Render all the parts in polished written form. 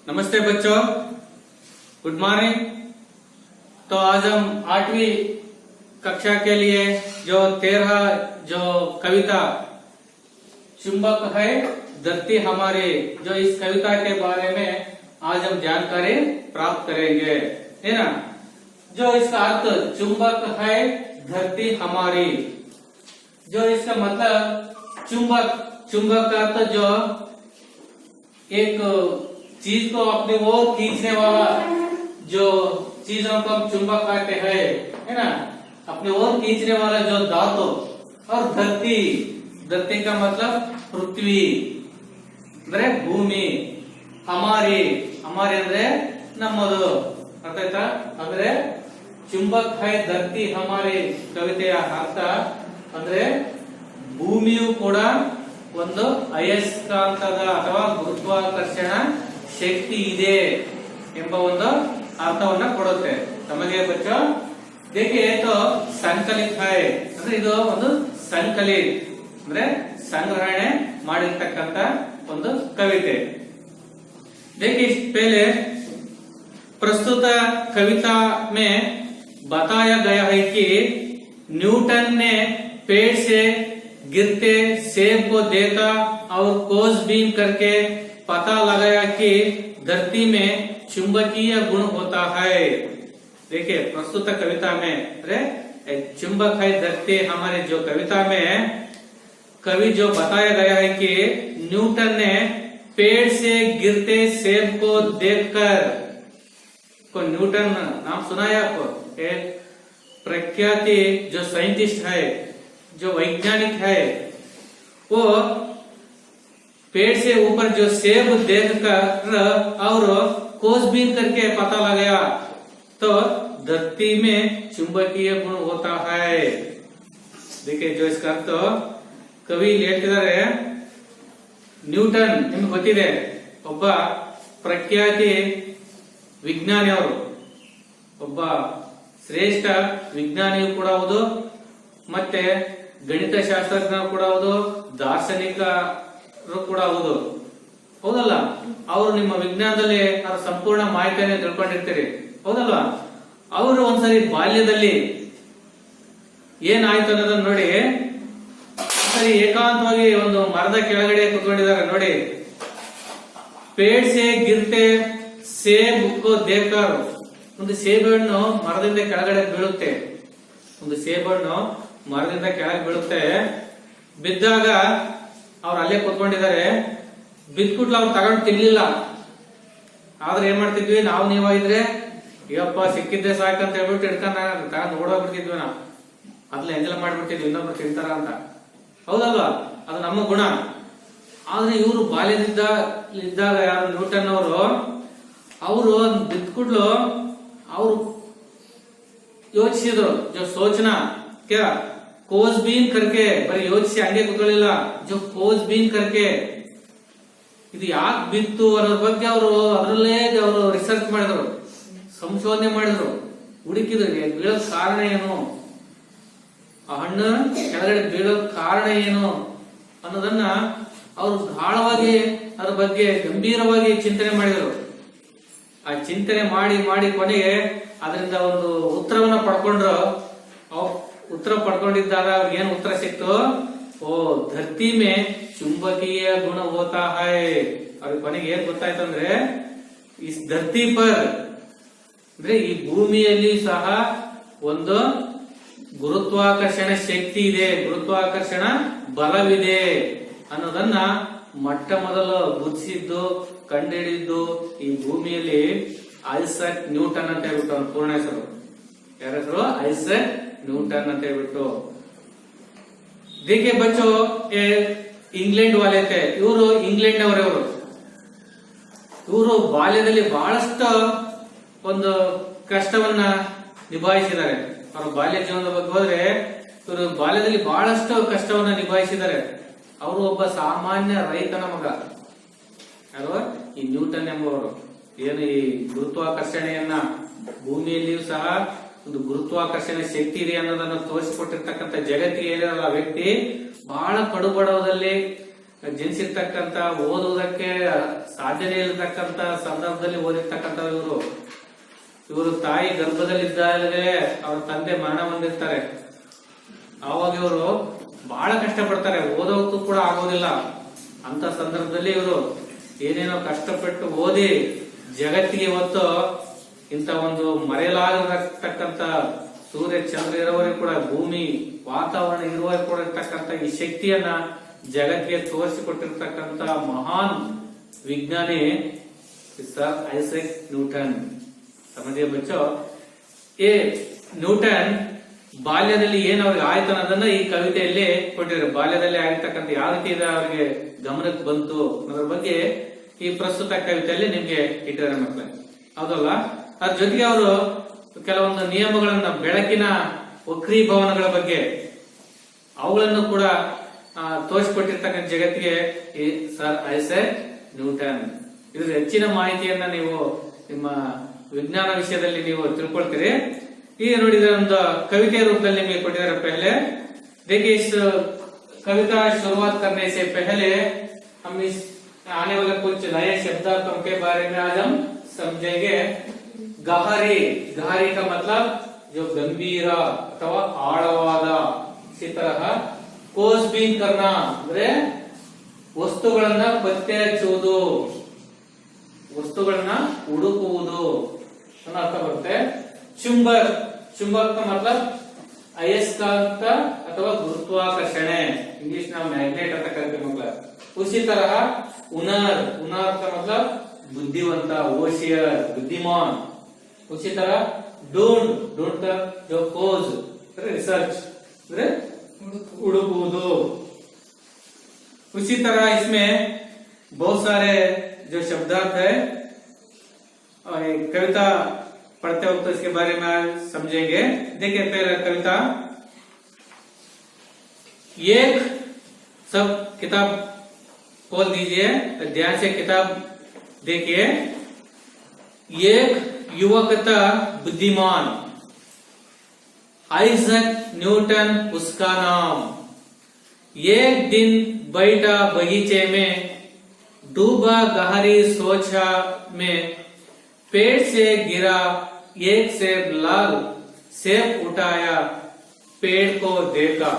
नमस्ते बच्चों, good morning. तो आज हम 8वीं कक्षा के लिए जो 13 जो कविता चुंबक है धरती हमारी, जो इस कविता के बारे में आज हम जानकारी प्राप्त करेंगे, है ना। जो इसका अर्थ चुंबक है धरती हमारी, जो इसका मतलब चुंबक का अर्थ जो एक चीज को अपनी ओर खींचने वाला, जो चीजों को हम चुंबक कहते हैं, है ना, अपनी ओर खींचने वाला जो धातु। और धरती का मतलब पृथ्वी ಅಂದ್ರೆ ಭೂಮಿ, हमारी ಅಂದ್ರೆ ನಮ್ಮದು, ಅರ್ಥ ಆಯ್ತಾ। ಅಂದ್ರೆ ಚುಂಬಕ್ ಹೈ ಧರ್ತಿ ಹಮಾರಿ ಕವಿತೆಯ ಅರ್ಥ ಅಂದ್ರೆ ಭೂಮಿಯು ಕೂಡ ಒಂದು ಅಯಸ್ಕಾಂತದ ಅಥವಾ ಗುರುತ್ವಾಕರ್ಷಣ ಶಕ್ತಿ ಇದೆ ಎಂಬ ಒಂದು ಅರ್ಥವನ್ನ ಕೊಡುತ್ತೆ ನಮಗೆ ಬಚ್ಚೋ। देखिए तो ಸಂಕಲಿತ है ಅಂದ್ರೆ ಇದು ಒಂದು ಸಂಕಲಿತ ಅಂದ್ರೆ ಸಂಗ್ರಹಣೆ ಮಾಡಿರ್ತಕ್ಕಂತ ಒಂದು ಕವಿತೆ। देखिए पहले प्रस्तुत कविता में बताया गया है कि न्यूटन ने पेड़ से गिरते सेब को देखा और खोजबीन करके पता लगाया कि धरती में चुंबकीय गुण होता है। देखिए प्रस्तुत कविता में अरे चुंबक है धरती हमारे जो कविता में कवि जो बताया गया है कि न्यूटन ने पेड़ से गिरते सेब को देखकर, को न्यूटन नाम सुना है आपको, एक प्रख्याति जो साइंटिस्ट है, जो वैज्ञानिक है, वो पेड़ से ऊपर जो सेब देखकर और खोजबीन करके पता लगाया तो धरती में चुंबकीय गुण होता है। देखिए जो इसका अर्थ कवि ಹೇಳ್ತಿದ್ದಾರೆ, ನ್ಯೂಟನ್ ನಿಮಗೆ ಗೊತ್ತಿದೆ ಒಬ್ಬ ಪ್ರಖ್ಯಾತಿ ವಿಜ್ಞಾನಿ, ಅವರು ಒಬ್ಬ ಶ್ರೇಷ್ಠ ವಿಜ್ಞಾನಿಯೂ ಕೂಡ ಹೌದು, ಮತ್ತೆ ಗಣಿತ ಶಾಸ್ತ್ರಜ್ಞ ಕೂಡ ಹೌದು, ದಾರ್ಶನಿಕರು ಕೂಡ ಹೌದು, ಹೌದಲ್ಲ। ಅವರು ನಿಮ್ಮ ವಿಜ್ಞಾನದಲ್ಲಿ ಅವ್ರ ಸಂಪೂರ್ಣ ಮಾಹಿತಿಯನ್ನು ತಿಳ್ಕೊಂಡಿರ್ತೀರಿ, ಹೌದಲ್ವಾ। ಅವರು ಒಂದ್ಸರಿ ಬಾಲ್ಯದಲ್ಲಿ ಏನಾಯ್ತು ಅನ್ನೋದನ್ನ ನೋಡಿ, ಸರಿ ಏಕಾಂತವಾಗಿ ಒಂದು ಮರದ ಕೆಳಗಡೆ ಕುತ್ಕೊಂಡಿದ್ದಾರೆ ನೋಡಿ। ಪೇಡ್ ಸೆ ಗಿರ್ತೆ ಸೇಬ್ ಕೋ ದೇಕರ್, ಒಂದು ಸೇಬಣ್ಣು ಮರದಿಂದ ಕೆಳಗಡೆ ಬೀಳುತ್ತೆ, ಒಂದು ಸೇಬಣ್ಣು ಮರದಿಂದ ಕೆಳಗೆ ಬೀಳುತ್ತೆ, ಬಿದ್ದಾಗ ಅವ್ರು ಅಲ್ಲೇ ಕುತ್ಕೊಂಡಿದ್ದಾರೆ, ಬಿದ್ಕುಟ್ಲ ಅವ್ರು ತಗೊಂಡು ತಿನ್ಲಿಲ್ಲ। ಆದ್ರೆ ಏನ್ ಮಾಡ್ತಿದ್ವಿ ನಾವು ನೀವಾಗಿದ್ರೆ, ಇವಪ್ಪ ಸಿಕ್ಕಿದ್ದೆ ಸಾಕಂತ ಹೇಳ್ಬಿಟ್ಟು ಹಿಡ್ಕೊಂಡ್ ತಗೊಂಡ್ ಓಡೋಗ್ಬಿಡ್ತಿದ್ವಿ, ನಾವು ಅದ್ಲ ಎಂಜಲ ಮಾಡ್ಬಿಡ್ತಿದ್ವಿ ಇನ್ನೊಬ್ರು ತಿಂತಾರ ಅಂತ, ಹೌದಲ್ವಾ, ಅದು ನಮ್ಮ ಗುಣ। ಆದ್ರೆ ಇವರು ಬಾಲ್ಯದಿದ್ದಾಗ ಯಾರು ನ್ಯೂಟನ್ ಅವರು ಬಿದ್ಕುಟ್ಲು ಅವರು ಯೋಚಿಸಿದ್ರು, ಜೋ ಸೋಚನಾ ಕ್ಯಾ खोजबीन करके, ಬರೀ ಯೋಚಿಸಿ ಹಂಗೆ ಕೂತ್ಕೊಳ್ಳಿಲ್ಲ, ಜೋ खोजबीन करके ಇದು ಯಾಕೆ ಬಿತ್ತು ಅನ್ನೋದ್ರ ಬಗ್ಗೆ ಅವರು ಅದರಲ್ಲೇ ಅವರು ರಿಸರ್ಚ್ ಮಾಡಿದ್ರು, ಸಂಶೋಧನೆ ಮಾಡಿದ್ರು, ಹುಡುಕಿದ್ರು ಬೀಳೋದ್ ಕಾರಣ ಏನು, ಆ ಹಣ್ಣು ಕೆಳಗಡೆ ಬೀಳೋದ್ ಕಾರಣ ಏನು ಅನ್ನೋದನ್ನ ಅವರು ಗಾಢವಾಗಿ ಅದ್ರ ಬಗ್ಗೆ ಗಂಭೀರವಾಗಿ ಚಿಂತನೆ ಮಾಡಿದ್ರು। ಆ ಚಿಂತನೆ ಮಾಡಿ ಮಾಡಿ ಕೊನೆಗೆ ಅದರಿಂದ ಒಂದು ಉತ್ತರವನ್ನ ಪಡ್ಕೊಂಡ್ರು। ಉತ್ತರ ಪಡ್ಕೊಂಡಿದ್ದಾಗ ಅವ್ರಿಗೆ ಏನ್ ಉತ್ತರ ಸಿಕ್ತು, ಓ ಧರ್ತಿ ಮೇ ಚುಂಬಕೀಯ ಗುಣ ಹೋತಾ ಹೈ। ಅವ್ರಿಗೆ ಕೊನೆಗೆ ಏನ್ ಗೊತ್ತಾಯ್ತಂದ್ರೆ, ಈ ಧರ್ತಿ ಪರ್ ಅಂದ್ರೆ ಈ ಭೂಮಿಯಲ್ಲಿ ಸಹ ಒಂದು ಗುರುತ್ವಾಕರ್ಷಣ ಶಕ್ತಿ ಇದೆ, ಗುರುತ್ವಾಕರ್ಷಣ ಬಲವಿದೆ ಅನ್ನೋದನ್ನ ಮೊಟ್ಟ ಮೊದಲು ಗುರುತಿಸಿದ್ದು, ಕಂಡುಹಿಡಿದ್ದು ಈ ಭೂಮಿಯಲ್ಲಿ ಐಸಕ್ ನ್ಯೂಟನ್ ಅಂತ ಹೇಳ್ಬಿಟ್ಟು, ಅವ್ರ ಪೂರ್ಣ ಹೆಸರು, ಯಾರ ಹೆಸರು ಐಸಕ್ ನ್ಯೂಟನ್ ಅಂತ ಹೇಳ್ಬಿಟ್ಟು। देखिए बच्चों ಇಂಗ್ಲೆಂಡ್ ವಾಲೆ थे, ಇವರು ಇಂಗ್ಲೆಂಡ್ ಅವರವರು, ಇವರು ಬಾಲ್ಯದಲ್ಲಿ ಬಹಳಷ್ಟು ಒಂದು ಕಷ್ಟವನ್ನ ನಿಭಾಯಿಸಿದ್ದಾರೆ। ಅವರ ಬಾಲ್ಯ ಜೀವನದ ಬಗ್ಗೆ ಹೋದ್ರೆ ಇವರು ಬಾಲ್ಯದಲ್ಲಿ ಬಹಳಷ್ಟು ಕಷ್ಟವನ್ನ ನಿಭಾಯಿಸಿದ್ದಾರೆ। ಅವರು ಒಬ್ಬ ಸಾಮಾನ್ಯ ರೈತನ ಮಗ, ಯಾರು ಈ ನ್ಯೂಟನ್ ಎಂಬುವರು। ಏನು ಈ ಗುರುತ್ವಾಕರ್ಷಣೆಯನ್ನ, ಭೂಮಿಯಲ್ಲಿಯೂ ಸಹ ಒಂದು ಗುರುತ್ವಾಕರ್ಷಣೆ ಶಕ್ತಿ ಇದೆ ಅನ್ನೋದನ್ನು ತೋರಿಸಿಕೊಟ್ಟಿರ್ತಕ್ಕಂಥ ಜಗತ್ತಿಗೆ ಏನಿರಲ್ಲ ವ್ಯಕ್ತಿ, ಬಹಳ ಕಡುಬಡವದಲ್ಲಿ ಜನಿಸಿರ್ತಕ್ಕಂತ ಓದುವುದಕ್ಕೆ ಸಾಧ್ಯತೆ ಇರತಕ್ಕಂತ ಸಂದರ್ಭದಲ್ಲಿ ಓದಿರ್ತಕ್ಕಂಥ ಇವರು ತಾಯಿ ಗರ್ಭದಲ್ಲಿದ್ದಾಗಲೇ ಅವ್ರ ತಂದೆ ಮರಣ ಹೊಂದಿರ್ತಾರೆ. ಆವಾಗ ಇವರು ಬಹಳ ಕಷ್ಟಪಡ್ತಾರೆ, ಓದೋಕ್ಕೂ ಕೂಡ ಆಗೋದಿಲ್ಲ. ಅಂತ ಸಂದರ್ಭದಲ್ಲಿ ಇವರು ಏನೇನೋ ಕಷ್ಟಪಟ್ಟು ಓದಿ ಜಗತ್ತಿಗೆ ಇವತ್ತು ಇಂಥ ಒಂದು ಮರೆಯಲಾಗತಕ್ಕಂತ ಸೂರ್ಯ ಚಂದ್ರ ಇರುವವರೆಗೂ ಕೂಡ, ಭೂಮಿ ವಾತಾವರಣ ಇರುವವರೆಗೂ ಕೂಡ ಇರ್ತಕ್ಕಂಥ ಈ ಶಕ್ತಿಯನ್ನ ಜಗತ್ತಿಗೆ ತೋರಿಸಿಕೊಟ್ಟಿರ್ತಕ್ಕಂಥ ಮಹಾನ್ ವಿಜ್ಞಾನಿ ಸರ್ ಐಸಕ್ ನ್ಯೂಟನ್. ಸಮझे बच्चों, ये ನ್ಯೂಟನ್ ಬಾಲ್ಯದಲ್ಲಿ ಏನ್ ಅವ್ರಿಗೆ ಆಯ್ತು ಅನ್ನೋದನ್ನ ಈ ಕವಿತೆಯಲ್ಲಿ ಕೊಟ್ಟಿದ್ದಾರೆ. ಬಾಲ್ಯದಲ್ಲಿ ಆಗಿರ್ತಕ್ಕಂಥ ಯಾವ ರೀತಿ ಅವರಿಗೆ ಗಮನಕ್ಕೆ ಬಂತು ಅನ್ನೋದ್ರ ಬಗ್ಗೆ ಈ ಪ್ರಸ್ತುತ ಕವಿತೆಯಲ್ಲಿ ನಿಮ್ಗೆ ಇಟ್ಟಿದ್ದಾರೆ ಮಕ್ಕಳೇ, ಹೌದಲ್ಲ. ಅದ್ರ ಜೊತೆಗೆ ಅವರು ಕೆಲವೊಂದು ನಿಯಮಗಳನ್ನ, ಬೆಳಕಿನ ವಕ್ರೀಭವನಗಳ ಬಗ್ಗೆ ಅವುಗಳನ್ನು ಕೂಡ ತೋರಿಸಿಕೊಟ್ಟಿರ್ತಕ್ಕಂಥ ಜಗತ್ತಿಗೆ ಈ ಸರ್ ಐಸಕ್ ನ್ಯೂಟನ್. ಇದ್ರ ಹೆಚ್ಚಿನ ಮಾಹಿತಿಯನ್ನ ನೀವು ನಿಮ್ಮ ವಿಜ್ಞಾನ ವಿಷಯದಲ್ಲಿ ನೀವು ತಿಳ್ಕೊಳ್ತೀರಿ. ಈಗ ನೋಡಿದ್ರೆ ಒಂದು कविता रूपದಲ್ಲಿ निಮಗೆ ಕೊಟ್ಟಿದ್ದಾರೆ. पहले देखिए, इस कविता शुरुआत करने से पहले हम इस आने वाले कुछ नए शब्दार्थों के बारे में आज हम समझेंगे. गहरी, गहरी का मतलब जो गंभीर अथवा ಆಳವಾದ. इसी तरह खोजबीन करना ಅಂದ್ರೆ ವಸ್ತುಗಳನ್ನ ಪತ್ತೆ ಹಚ್ಚುವುದು, ವಸ್ತುಗಳನ್ನ ಹುಡುಕುವುದು ಅನ್ನೋ ಅರ್ಥ ಬರುತ್ತೆ. चुंबक, चुंबक का मतलब अयस्कांत अथवा गुरुत्वाकर्षणे, इंग्लिश ना मैग्नेट ಅಂತ ಕರೀತೀವಿ ಮಕ್ಕಳ. उसी तरह उनर, उनर का मतलब बुद्धिवंत, होशियार, बुद्धिमान. उसी तरह ढूंढ, ढूंढ का जो खोज, रिसर्च ಅಂದ್ರೆ ಹುಡುಕುವುದು. उसी तरह इसमें बहुत सारे जो शब्दार्थ है, कविता पढ़ते वक्त इसके बारे में समझेंगे. देखिए पहले कविता, एक सब किताब खोल दीजिए, ध्यान से किताब देखिए. एक युवक था बुद्धिमान, आइजक न्यूटन उसका नाम. एक दिन बैठा बगीचे में, डूबा गहरी सोचा में, पेड़ से गिरा एक सेब लाल, सेब उठाया, पेड़ को देखा,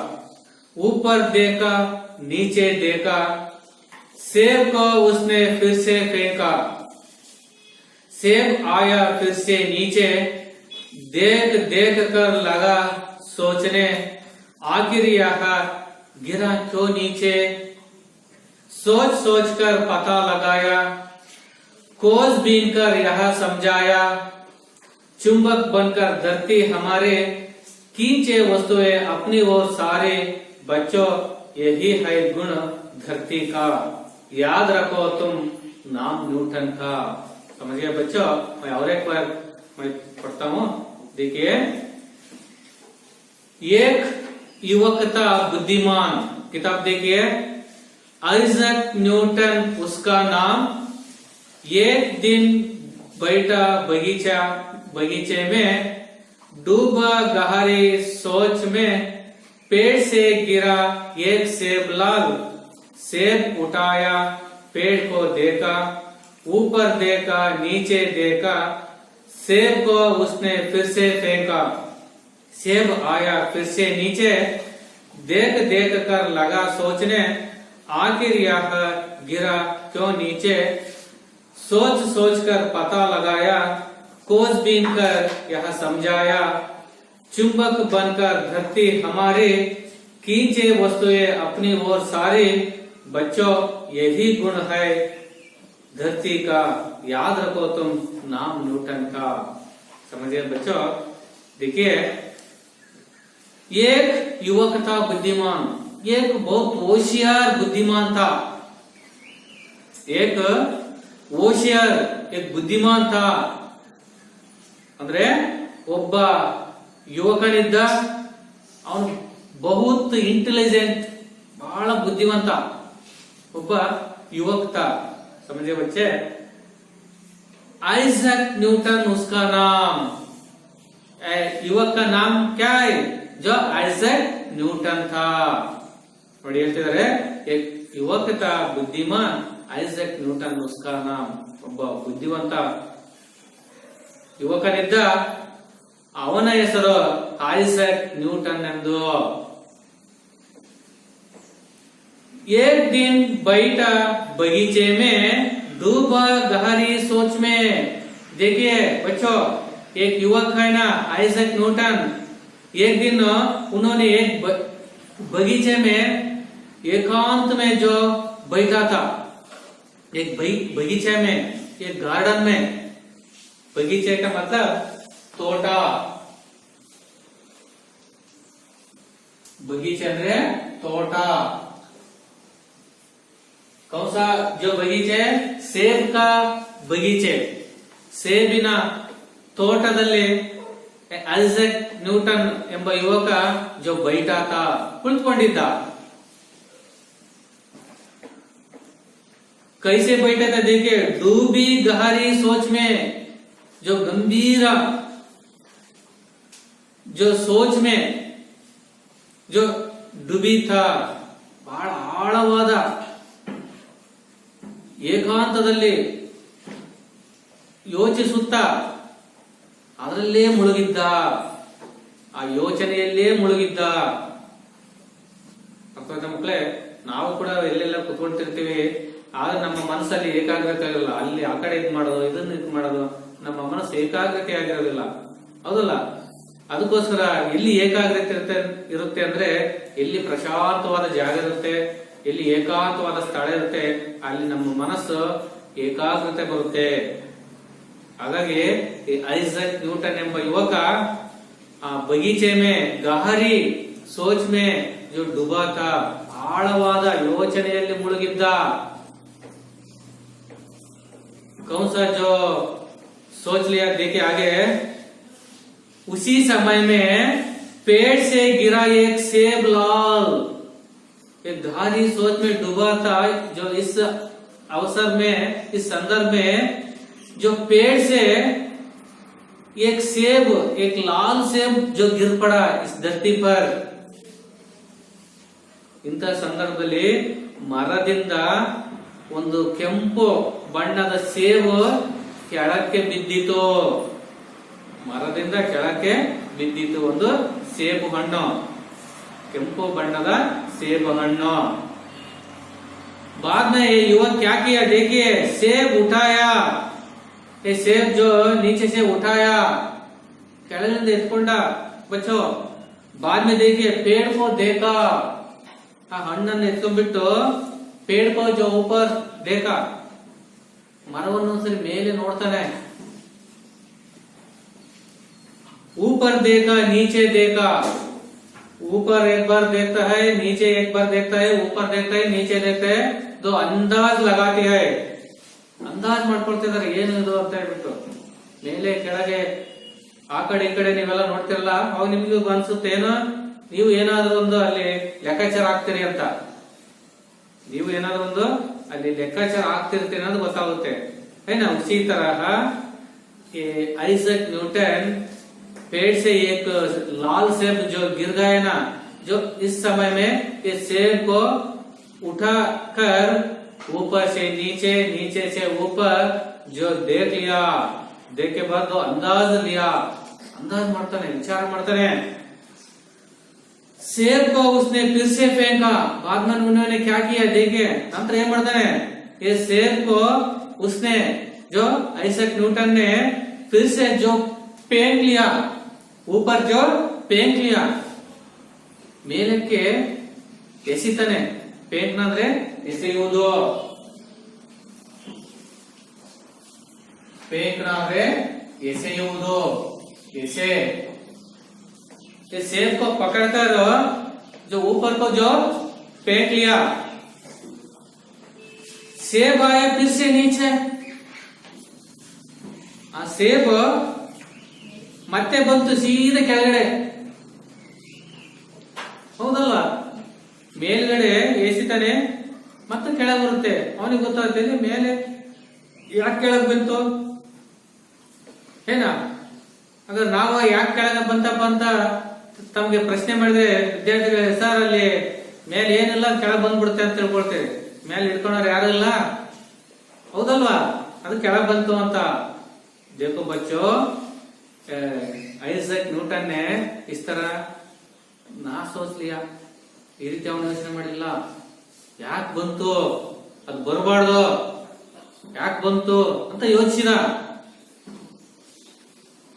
ऊपर देखा, नीचे देखा, सेब को उसने फिर से फेंका. सेब आया फिर से नीचे, देख देख कर लगा सोचने, आखिर यहाँ गिरा क्यों नीचे. सोच सोच कर पता लगाया, खोजबीन कर यह समझाया, चुंबक बनकर धरती हमारे, खींचे वस्तुएं अपनी ओर सारे. बच्चों यही है गुण धरती का, याद रखो तुम नाम न्यूटन का. समझ गए बच्चों. मैं और एक बार मैं पढ़ता हूँ. देखिए, एक युवक था बुद्धिमान, किताब देखिए. आइजक न्यूटन उसका नाम. एक दिन बैठा बगीचे में, डूबा गहरी सोच में, पेड़ से गिरा एक सेब लाल, सेब उठाया, पेड़ को देखा, ऊपर देखा, नीचे देखा, सेब को उसने फिर से फेंका. सेब आया फिर से नीचे, देख देख कर लगा सोचने, आखिर यह गिरा क्यों नीचे. सोच सोच कर पता लगाया, खोजबीन कर यह समझाया, चुंबक बनकर धरती हमारे, खींचे वस्तुएं अपनी ओर सारी. बच्चों यही गुण है धरती का, याद रखो तुम नाम न्यूटन का. समझिए बच्चों. देखिए, एक युवक था बुद्धिमान, एक बहुत होशियार बुद्धिमान था. एक होशियार, एक बुद्धिमान था. ಅಂದ್ರೆ ಒಬ್ಬ ಯುವಕನಿದ್ದ, ಅವನು ಬಹುತ್ ಇಂಟೆಲಿಜೆಂಟ್, ಬಹಳ ಬುದ್ಧಿವಂತ ಒಬ್ಬ ಯುವಕ था. समझे बच्चे. आइजक न्यूटन उसका नाम, युवक का नाम क्या है, जो आइजक न्यूटन था. ನೋಡಿ ಹೇಳ್ತಿದ್ದಾರೆ, एक युवक था बुद्धिमान ಐಸಕ್ ನ್ಯೂಟನ್ उसका नाम ಒಬ್ಬ ಬುದ್ಧಿವಂತ ಯುವಕನಿದ್ದ ಅವನ ಹೆಸರು ಐಸಕ್ ನ್ಯೂಟನ್ ಎಂದು एक दिन बैठा बगीचे में डूबा गहरी सोच में देखिए बच्चों एक युवक है ना आइजक न्यूटन एक दिन उन्होंने एक बगीचे में एकांत में जो बैठा था एक बगीचे में एक गार्डन में बगीचे का मतलब तोटा बगीचे अंद्रे तोटा कौन सा जो बगीचे सेब का बगीचे ಸೇಬಿನ ತೋಟದಲ್ಲಿ ಐಸಕ್ ನ್ಯೂಟನ್ ಎಂಬ ಯುವಕ जो बैठा था ಕುಳಿತುಕೊಂಡಿದ್ದ कैसे बैठा था देखिए डूबी गहरी सोच में जो गंभीर जो सोच में जो डूबी था बहಳ ಆಳವಾದ ಏಕಾಂತದಲ್ಲಿ ಯೋಚಿಸುತ್ತಾ ಅದರಲ್ಲೇ ಮುಳುಗಿದ್ದ ಆ ಯೋಚನೆಯಲ್ಲೇ ಮುಳುಗಿದ್ದ ಅರ್ಥಾತ್ ಮಕ್ಕಳೇ ನಾವು ಕೂಡ ಎಲ್ಲೆಲ್ಲ ಕುತ್ಕೊಳ್ತಿರ್ತೀವಿ ಆದ್ರೆ ನಮ್ಮ ಮನಸ್ಸಲ್ಲಿ ಏಕಾಗ್ರತೆ ಇರಲ್ಲ ಅಲ್ಲಿ ಆ ಕಡೆ ಇದ್ ಮಾಡೋದು ಇದನ್ನ ಇದ್ ಮಾಡೋದು ನಮ್ಮ ಮನಸ್ಸು ಏಕಾಗ್ರತೆ ಆಗಿರೋದಿಲ್ಲ ಹೌದಲ್ಲ ಅದಕ್ಕೋಸ್ಕರ ಎಲ್ಲಿ ಏಕಾಗ್ರತೆ ಇರುತ್ತೆ ಅಂದ್ರೆ ಎಲ್ಲಿ ಪ್ರಶಾಂತವಾದ ಜಾಗ ಇರುತ್ತೆ ಎಲ್ಲಿ ಏಕಾಂತವಾದ ಸ್ಥಳ ಇರುತ್ತೆ ಅಲ್ಲಿ ನಮ್ಮ ಮನಸ್ಸು ಏಕಾಗ್ರತೆ ಬರುತ್ತೆ ಹಾಗಾಗಿ ಐಸಕ್ ನ್ಯೂಟನ್ ಎಂಬ ಯುವಕ ಆ ಬಗೀಚೆ ಮೇ ಗಹರಿ ಸೋಚ್ ಮೇ जो डूबा था ಆಳವಾದ ಯೋಚನೆಯಲ್ಲಿ ಮುಳುಗಿದ್ದ कौन सा जो सोच लिया देखिए आगे उसी समय में पेड़ से गिरा एक सेब लाल एक गहरी सोच में डूबा था जो इस अवसर में इस संदर्भ में जो पेड़ से एक सेब एक लाल सेब जो गिर पड़ा इस धरती पर ಇಂಥ ಸಂದರ್ಭದಲ್ಲಿ ಮರದಿಂದ ಒಂದು ಕೆಂಪು ಬಣ್ಣದ ಸೇಬು ಕೆಳಕ್ಕೆ ಬಿದ್ದಿತು ಮರದಿಂದ ಕೆಳಕ್ಕೆ ಬಿದ್ದಿತು ಒಂದು ಸೇಬು ಹಣ್ಣು ಕೆಂಪು ಬಣ್ಣದ ಸೇಬು ಹಣ್ಣು बाद में ये युवक क्या किया देखिए सेब उठाया ये सेब जो नीचे से उठाया ಕೆಳಗಿಂದ ಎತ್ಕೊಂಡ बच्चों बाद में देखिए पेड़ को देखा ಆ ಹಣ್ಣನ್ನು ಎತ್ಕೊಂಡ್ಬಿಟ್ಟು पेड़ को जो ऊपर देखा ಮರವನ್ನು ಒಂದ್ಸರಿ ಮೇಲೆ ನೋಡ್ತಾನೆ ऊपर देखा नीचे देखा ऊपर एक बार देखता है नीचे एक बार देखता है ऊपर देखता है नीचे देखता है तो अंदाज लगाती है अंदाज ಮಾಡ್ಕೊಳ್ತಿದ್ದಾರೆ ಏನು ಇದು ಅಂತ ಹೇಳ್ಬಿಟ್ಟು ಮೇಲೆ ಕೆಳಗೆ ಆ ಕಡೆ ಈ ಕಡೆ ನೀವೆಲ್ಲ ನೋಡ್ತಿರಲ್ಲ ಅವಾಗ ನಿಮ್ಗೆ ಅನ್ಸುತ್ತೆ ಏನೋ ನೀವು ಏನಾದ್ರೂ ಒಂದು ಅಲ್ಲಿ ಲೆಕ್ಕಾಚಾರ ಆಗ್ತೀರಿ ಅಂತ ನೀವು ಏನಾದ್ರೂ ಒಂದು ಅಲ್ಲಿ ಲೆಕ್ಕಾಚಾರ ಆಗ್ತಿರ್ತೀರಿ ಅನ್ನೋದು ಗೊತ್ತಾಗುತ್ತೆ है उसी तरह आइजक न्यूटन पेड़ से एक लाल सेब जो गिर गया ना जो इस समय में इस सेब को उठाकर ऊपर से नीचे नीचे से ऊपर जो देख लिया देख के बाद तो अंदाज लिया अंदाज ಮಾಡ್ತಾನೆ ವಿಚಾರ ಮಾಡ್ತಾನೆ सेब को उसने फिर से फेंका बाद में उन्होंने क्या किया देखिए ನಂತರ ಏನ್ ಮಾಡ್ತಾನೆ ये सेब को उसने जो आइजक न्यूटन ने फिर से जो फेंक लिया ऊपर जो फेंक लिया ಮೇಲಕ್ಕೆ ಎಸಿತಾನೆ ಫೇಂಕ್ ಅಂದ್ರೆ ಎಸೆಯುವುದು ಫೇಂಕ್ ಅಂದ್ರೆ ಎಸೆಯುವುದು ऐसे सेब को पकड़कर जो ऊपर को जो फेंक लिया सेब आया फिर से नीचे आ सेब ಮತ್ತೆ ಬಂತು ಸೀದಾ ಕೆಳಗಡೆ ಹೌದಲ್ಲ ಮೇಲ್ಗಡೆ ಎಸಿತಾನೆ ಮತ್ತೆ ಕೆಳಗೆ ಬರುತ್ತೆ ಅವನಿಗೆ ಗೊತ್ತಾಗ್ತದೆ ಮೇಲೆ ಯಾಕೆ ಕೆಳಗೆ ಬಂತು ಏನಾ ಅगर ನಾವು ಯಾಕೆ ಕೆಳಗೆ ಬಂತಪ್ಪ ಅಂತ ತಮಗೆ ಪ್ರಶ್ನೆ ಮಾಡಿದ್ರೆ ವಿದ್ಯಾರ್ಥಿಗಳು ಸರ್ ಅಲ್ಲಿ ಮೇಲೆ ಏನಿಲ್ಲ ಕೆಳಗೆ ಬಂದ್ಬಿಡುತ್ತೆ ಅಂತ ತಿಳ್ಕೊಳ್ತೇವೆ ಮೇಲೆ ಇಟ್ಕೊಂಡ್ರೆ ಯಾರು ಇಲ್ಲ, ಹೌದಲ್ವಾ? ಅದು ಕೆಳಗ್ ಬಂತು ಅಂತ. देखो बच्चों, ಐಸಕ್ ನ್ಯೂಟನ್ ने इस तरह ನಾ ಸೋಚ್ ಲಿಯಾ, ಈ ರೀತಿ ಅವನು ಯೋಚನೆ ಮಾಡಿಲ್ಲ. ಯಾಕೆ ಬಂತು, ಅದು ಬರಬಾರ್ದು, ಯಾಕೆ ಬಂತು ಅಂತ ಯೋಚಿಸಿದ.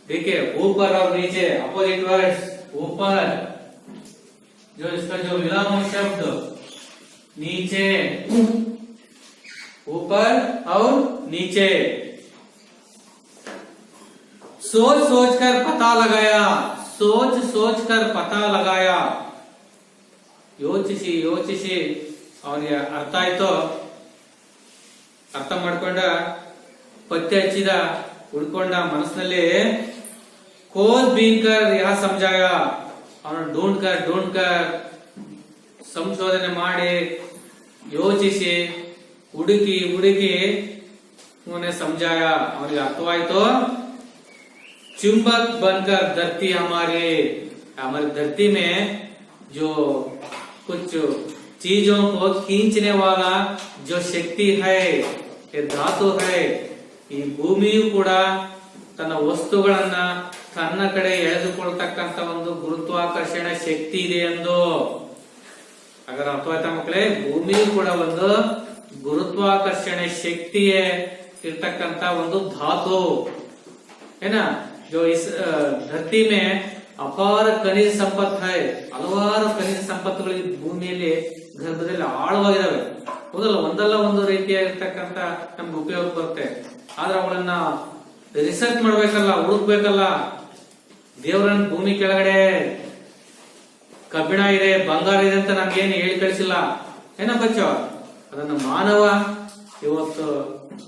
देखिए ऊपर और नीचे अपोजिट वर्ड्स, ऊपर जो इसका जो विलोम शब्द नीचे, ऊपर और नीचे, सोच सोच कर पता लगाया, सोच सोच कर पता लगाया, ಯೋಚಿಸಿ ಯೋಚಿಸಿ ಅವನಿಗೆ ಅರ್ಥ ಆಯ್ತು, ಅರ್ಥ ಮಾಡ್ಕೊಂಡ, ಪತ್ತೆ ಹಚ್ಚಿದ, ಹುಡ್ಕೊಂಡ ಮನಸ್ಸಿನಲ್ಲಿ. खोज बीन कर यह समझाया, ಅವನು ढूंढ कर ಸಂಶೋಧನೆ ಮಾಡಿ, ಯೋಚಿಸಿ, ಹುಡುಕಿ ಹುಡುಕಿ उन्हें समझाया, ಅವನಿಗೆ ಅರ್ಥವಾಯ್ತು. चुंबक बनकर धरती हमारी धरती में जो कुछ चीजों को खींचने वाला जो शक्ति है, ये धातु है. ಈ ಭೂಮಿಯು ಕೂಡ ತನ್ನ ವಸ್ತುಗಳನ್ನ ತನ್ನ ಕಡೆ ಎಳೆದುಕೊಳ್ತಕ್ಕಂತ ಒಂದು ಗುರುತ್ವಾಕರ್ಷಣೆ ಶಕ್ತಿ ಇದೆ ಎಂದು. ಹಾಗಾದ್ರೆ ಅರ್ಥವಾಯ್ತಾ ಮಕ್ಕಳೇ? ಭೂಮಿಯು ಕೂಡ ಒಂದು ಗುರುತ್ವಾಕರ್ಷಣೆ ಶಕ್ತಿಯೇ ಇರ್ತಕ್ಕಂತ ಒಂದು ಧಾತು ಏನ. जो इस धरती में ಅಪಾರ ಖನಿಜ ಸಂಪತ್ತು है, ಹಲವಾರು ಖನಿಜ ಸಂಪತ್ತುಗಳು ಈ ಭೂಮಿಯಲ್ಲಿ ಗರ್ಭದಲ್ಲಿ ಆಳವಾಗಿದ್ದಾವೆ, ಹೌದಲ್ಲ? ಒಂದಲ್ಲ ಒಂದು ರೀತಿಯಾಗಿರ್ತಕ್ಕಂತ ನಮ್ಗೆ ಉಪಯೋಗ ಬರುತ್ತೆ. ಆದ್ರೆ ಅವುಗಳನ್ನ ರಿಸರ್ಚ್ ಮಾಡ್ಬೇಕಲ್ಲ, ಹುಡುಕ್ಬೇಕಲ್ಲ. ದೇವರನ್ನ ಭೂಮಿ ಕೆಳಗಡೆ ಕಬ್ಬಿಣ ಇದೆ, ಬಂಗಾರ ಇದೆ ಅಂತ ನಮ್ಗೇನು ಹೇಳಿ ಕಳಿಸಿಲ್ಲ, ಏನ ಬಚ್ಚೋ? ಅದನ್ನ ಮಾನವ ಇವತ್ತು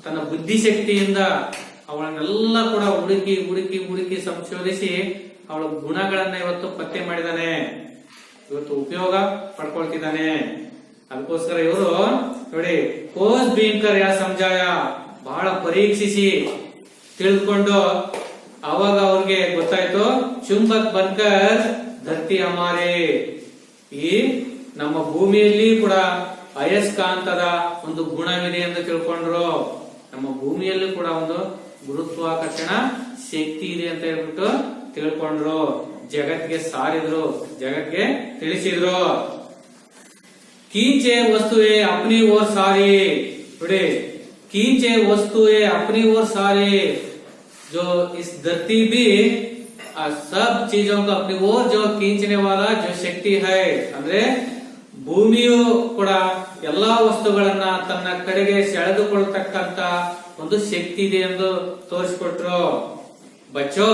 ತನ್ನ ಬುದ್ಧಿಶಕ್ತಿಯಿಂದ ಅವಳನ್ನೆಲ್ಲ ಕೂಡ ಹುಡುಕಿ ಹುಡುಕಿ ಹುಡುಕಿ ಸಂಶೋಧಿಸಿ ಅವಳ ಗುಣಗಳನ್ನ ಇವತ್ತು ಪತ್ತೆ ಮಾಡಿದಾನೆ, ಇವತ್ತು ಉಪಯೋಗ ಪಡ್ಕೊಳ್ತಿದ್ದಾನೆ. ಅದಕ್ಕೋಸ್ಕರ ಇವರು ನೋಡಿ, ಕೋಸ್ ಬೀನ್ಕರ್ ಯಾ ಸಮಜಾಯ, ಬಹಳ ಪರೀಕ್ಷಿಸಿ ತಿಳಿದುಕೊಂಡು ಅವಾಗ ಅವ್ರಿಗೆ ಗೊತ್ತಾಯ್ತು. ಚುಂಬಕ್ ಬನ್ಕರ್ ಧರ್ತಿ ಹಮಾರೆ, ಈ ನಮ್ಮ ಭೂಮಿಯಲ್ಲಿ ಕೂಡ ಅಯಸ್ಕಾಂತದ ಒಂದು ಗುಣವಿದೆ ಎಂದು ತಿಳ್ಕೊಂಡ್ರು. ನಮ್ಮ ಭೂಮಿಯಲ್ಲೂ ಕೂಡ ಒಂದು ಗುರುತ್ವಾಕರ್ಷಣ ಶಕ್ತಿ ಇದೆ ಅಂತ ಹೇಳ್ಬಿಟ್ಟು ತಿಳ್ಕೊಂಡ್ರು, ಜಗತ್ಗೆ ಸಾರಿದ್ರು, ಜಗತ್ಗೆ ತಿಳಿಸಿದ್ರು. खींचे वस्तुएं अपनी ओर सारी, थोड़े खींचे वस्तुएं अपनी ओर सारी, जो इस धरती भी सब चीजों को अपनी ओर जो खींचने वाला जो शक्ति है, ಅಂದ್ರೆ ಭೂಮಿಯು ಕೂಡ ಎಲ್ಲಾ ವಸ್ತುಗಳನ್ನ ತನ್ನ ಕಡೆಗೆ ಸೆಳೆದುಕೊಳ್ಳತಕ್ಕಂತ ಒಂದು ಶಕ್ತಿ ಇದೆ ಎಂದು ತೋರಿಸಿಕೊಟ್ರು. ಬಚ್ಚೋ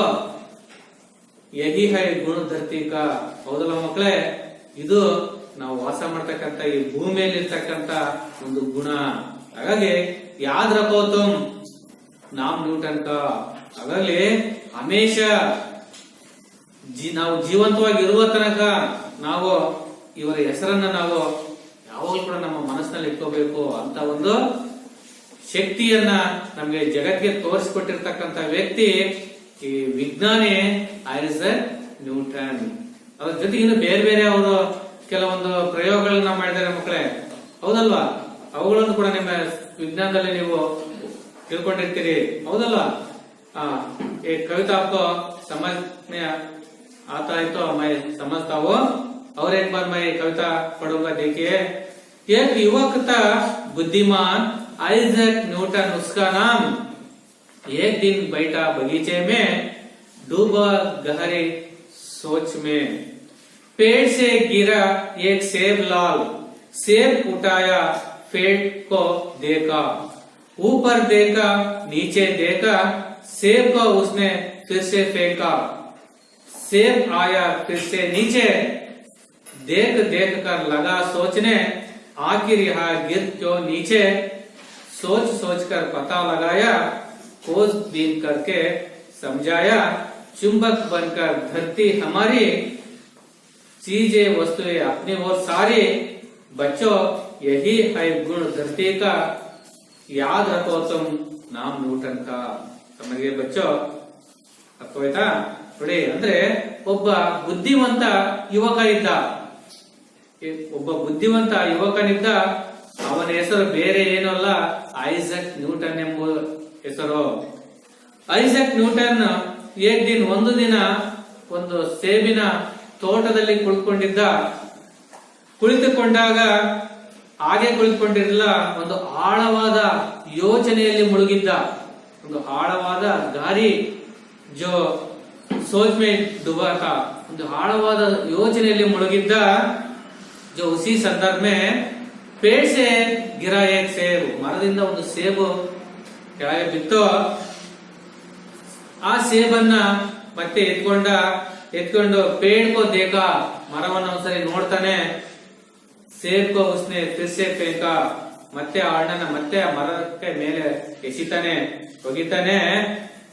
ಯಹಿ ಹೈ ಗುಣ ಧರ್ತಿ ಕಾ, ಹೌದಲ್ಲ ಮಕ್ಕಳೇ? ಇದು ನಾವು ವಾಸ ಮಾಡ್ತಕ್ಕಂತ ಈ ಭೂಮಿಯಲ್ಲಿ ಇರ್ತಕ್ಕಂತ ಒಂದು ಗುಣ. ಹಾಗಾಗಿ ಯಾದ್ ರಖೋ ತುಮ್ ನಾಮ್ ನ್ಯೂಟನ್ ಕಾ. ಹಾಗಾಗಿ ಹಮೇಶ ನಾವು ಜೀವಂತವಾಗಿ ಇರುವ ತನಕ ನಾವು ಇವರ ಹೆಸರನ್ನ ನಾವು ಯಾವಾಗಲೂ ಕೂಡ ನಮ್ಮ ಮನಸ್ಸಿನಲ್ಲಿ ಇಟ್ಕೋಬೇಕು ಅಂತ ಒಂದು ಶಕ್ತಿಯನ್ನ ನಮ್ಗೆ ಜಗತ್ತಿಗೆ ತೋರಿಸಿಕೊಟ್ಟಿರ್ತಕ್ಕಂತ ವ್ಯಕ್ತಿ ಈ ವಿಜ್ಞಾನಿ ಐಸಾಕ್ ನ್ಯೂಟನ್. ಅದ್ರ ಜೊತೆಗೆ ಇನ್ನು ಬೇರೆ ಬೇರೆ ಅವರು ಕೆಲವೊಂದು ಪ್ರಯೋಗಗಳನ್ನ ಮಾಡಿದ್ದಾರೆ ಮಕ್ಕಳೇ, ಹೌದಲ್ವಾ? ಅವುಗಳನ್ನು ಕೂಡ ನಿಮ್ಮ ವಿಜ್ಞಾನದಲ್ಲಿ ನೀವು ತಿಳ್ಕೊಂಡಿರ್ತೀರಿ, ಹೌದಲ್ವಾ? एक कविता आपको समझ में आता है तो मैं समझता हूँ, और एक बार मैं कविता पढ़ूंगा. देखिए, एक युवक था बुद्धिमान आइजैक न्यूटन, उसका नाम. एक दिन बैठा बगीचे में, डूबा गहरी सोच में. पेड़ से गिरा एक सेब लाल, सेब उठाया पेड़ को देखा, ऊपर देखा नीचे देखा, सेब को उसने फिर से फेंका. सेब आया फिर से नीचे, देख देख कर लगा सोचने, आखिर यहाँ गिर क्यों नीचे. सोच सोच कर पता लगाया, खोज बीन करके समझाया, चुंबक बनकर धरती हमारी, चीजें वस्तुएं अपनी ओर सारी. बच्चों यही है गुण धरती का, याद रखो तुम नाम ನ್ಯೂಟನ್ का. ತಮಗೆ ಬಚ್ಚೋ ಅರ್ಥವಾಯ್ತಾ? ನೋಡಿ, ಅಂದ್ರೆ ಒಬ್ಬ ಬುದ್ಧಿವಂತ ಯುವಕ ಇದ್ದ, ಒಬ್ಬ ಬುದ್ಧಿವಂತ ಯುವಕನಿದ್ದ. ಅವನ ಹೆಸರು ಬೇರೆ ಏನೂ ಅಲ್ಲ, ಐಸಕ್ ನ್ಯೂಟನ್ ಎಂಬ ಹೆಸರು. ಐಸಕ್ ನ್ಯೂಟನ್ ಒಂದು ದಿನ ಒಂದು ಸೇಬಿನ ತೋಟದಲ್ಲಿ ಕುಳಿತುಕೊಂಡಾಗ ಹಾಗೆ ಕುಳಿತುಕೊಂಡಿರಲಿಲ್ಲ, ಒಂದು ಆಳವಾದ ಯೋಚನೆಯಲ್ಲಿ ಮುಳುಗಿದ್ದ. ಒಂದು ಆಳವಾದ ಗಾರಿ ಜೋ ಸೋಚ್ ಮೇ डूबा था, ಒಂದು ಆಳವಾದ ಯೋಚನೆಯಲ್ಲಿ ಮುಳುಗಿದ್ದ. जो उसी संदर्भ में पेड़ से गिरा एक सेब, ಮರದಿಂದ ಒಂದು ಸೇಬು ಕೆಳಗೆ ಬಿತ್ತು. ಆ ಸೇಬನ್ನ ಮತ್ತೆ ಎತ್ಕೊಂಡು ಪೇಡ್ ಕೋ ದೇಖಾ, ಮರವನ್ನು ಒಂದ್ಸರಿ ನೋಡ್ತಾನೆ. ಸೇಬ್ ಕೋ ಉಸ್ನೆ ಫಿರ್ ಸೆ ಫೇಂಕಾ, ಮತ್ತೆ ಆ ಹಣ್ಣನ್ನ ಮತ್ತೆ ಆ ಮರಕ್ಕೆ ಮೇಲೆ ಎಸಿತಾನೆ, ಒಗಿತಾನೆ.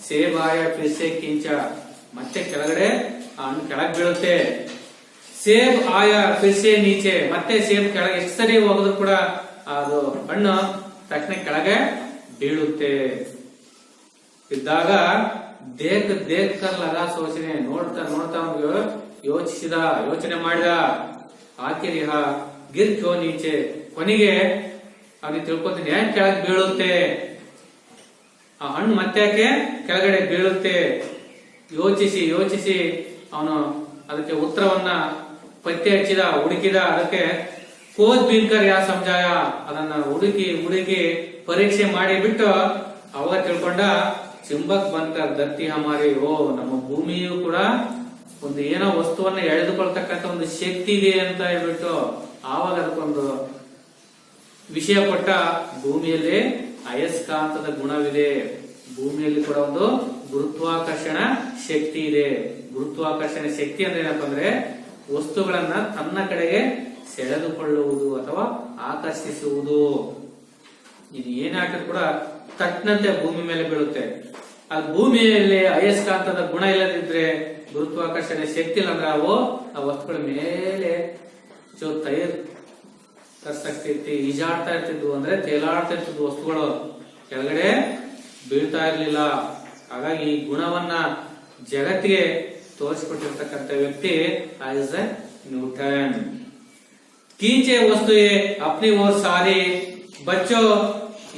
ಸೇಬ್ ಆಯ ಫಿರ್ ಸೆ ಕಿಂಚ, ಮತ್ತೆ ಕೆಳಗಡೆ ಆ ಹಣ್ಣು ಕೆಳಗೆ ಬೀಳುತ್ತೆ. ಸೇಬ್ ಆಯ ಫಿರ್ ಸೆ ನೀಚೆ, ಮತ್ತೆ ಸೇಬ್ ಕೆಳಗೆ ಎಷ್ಟು ಸರಿ ಹೋಗಿದ್ರು ಕೂಡ ಅದು ಹಣ್ಣು ತಕ್ಷಣ ಕೆಳಗೆ ಬೀಳುತ್ತೆ. ಇದ್ದಾಗ ದೇಖ್ ಕರ್ ಲಗಾ ಸೋಚನೆ, ನೋಡ್ತಾ ಯೋಚನೆ ಮಾಡಿದ. ಆಖಿರ್ ಯಹ ಗಿರ್ ಕ್ಯೋ ನೀಚೆ, ಕೊನೆಗೆ ಅವನಿಗೆ ತಿಳ್ಕೊತೀನಿ ಯಾಕೆ ಕೆಳಗೆ ಬೀಳುತ್ತೆ, ಆ ಹಣ್ಣು ಮತ್ತೆ ಯಾಕೆ ಕೆಳಗಡೆ ಬೀಳುತ್ತೆ. ಯೋಚಿಸಿ ಅವನು ಅದಕ್ಕೆ ಉತ್ತರವನ್ನ ಪತ್ತೆ ಹುಡುಕಿದ. ಅದಕ್ಕೆ ಕೋಚ್ ಬೀನ್ಕರ್ ಯಾ ಸಮಜಾಯ, ಅದನ್ನ ಹುಡುಕಿ ಪರೀಕ್ಷೆ ಮಾಡಿ ಬಿಟ್ಟು ಅವಾಗ ತಿಳ್ಕೊಂಡ. ಚುಂಬಕ್ ಬಂಕರ್ ದತ್ತಿ ಹಮಾರಿ, ನಮ್ಮ ಭೂಮಿಯು ಕೂಡ ಒಂದು ಏನೋ ವಸ್ತುವನ್ನ ಎಳೆದುಕೊಳ್ತಕ್ಕಂಥ ಒಂದು ಶಕ್ತಿ ಇದೆ ಅಂತ ಹೇಳ್ಬಿಟ್ಟು ಆವಾಗ ಅದಕ್ಕೊಂದು ವಿಷಯ ಕೊಟ್ಟ. ಭೂಮಿಯಲ್ಲಿ ಅಯಸ್ಕಾಂತದ ಗುಣವಿದೆ, ಭೂಮಿಯಲ್ಲಿ ಕೂಡ ಒಂದು ಗುರುತ್ವಾಕರ್ಷಣ ಶಕ್ತಿ ಇದೆ. ಗುರುತ್ವಾಕರ್ಷಣ ಶಕ್ತಿ ಅಂದ್ರೆ ಏನಪ್ಪಾ ಅಂದ್ರೆ ವಸ್ತುಗಳನ್ನ ತನ್ನ ಕಡೆಗೆ ಸೆಳೆದುಕೊಳ್ಳುವುದು ಅಥವಾ ಆಕರ್ಷಿಸುವುದು. ಇದು ಏನಾಗ್ತದೆ ಕೂಡ ತಟ್ಟನಂತೆ ಭೂಮಿ ಮೇಲೆ ಬೀಳುತ್ತೆ. ಅಲ್ಲಿ ಭೂಮಿಯಲ್ಲಿ ಅಯಸ್ಕಾಂತದ ಗುಣ ಇಲ್ಲದಿದ್ರೆ, ಗುರುತ್ವಾಕರ್ಷಣೆ ಶಕ್ತಿ ಇಲ್ಲ ಅಂದ್ರೆ ಆ ವಸ್ತುಗಳ ಮೇಲೆ ಈಜಾಡ್ತಾ ಇರ್ತಿದ್ವು, ಅಂದ್ರೆ ತೇಲಾಡ್ತಾ ಇರ್ತಿದ್ವು ವಸ್ತುಗಳು, ಕೆಳಗಡೆ ಬೀಳ್ತಾ ಇರ್ಲಿಲ್ಲ. ಹಾಗಾಗಿ ಈ ಗುಣವನ್ನ ಜಗತ್ತಿಗೆ ತೋರಿಸಿಕೊಟ್ಟಿರ್ತಕ್ಕಂಥ ವ್ಯಕ್ತಿ ಐಸಕ್ ನ್ಯೂಟನ್. कीचे वस्तुएं अपनी ओर सारी बच्चों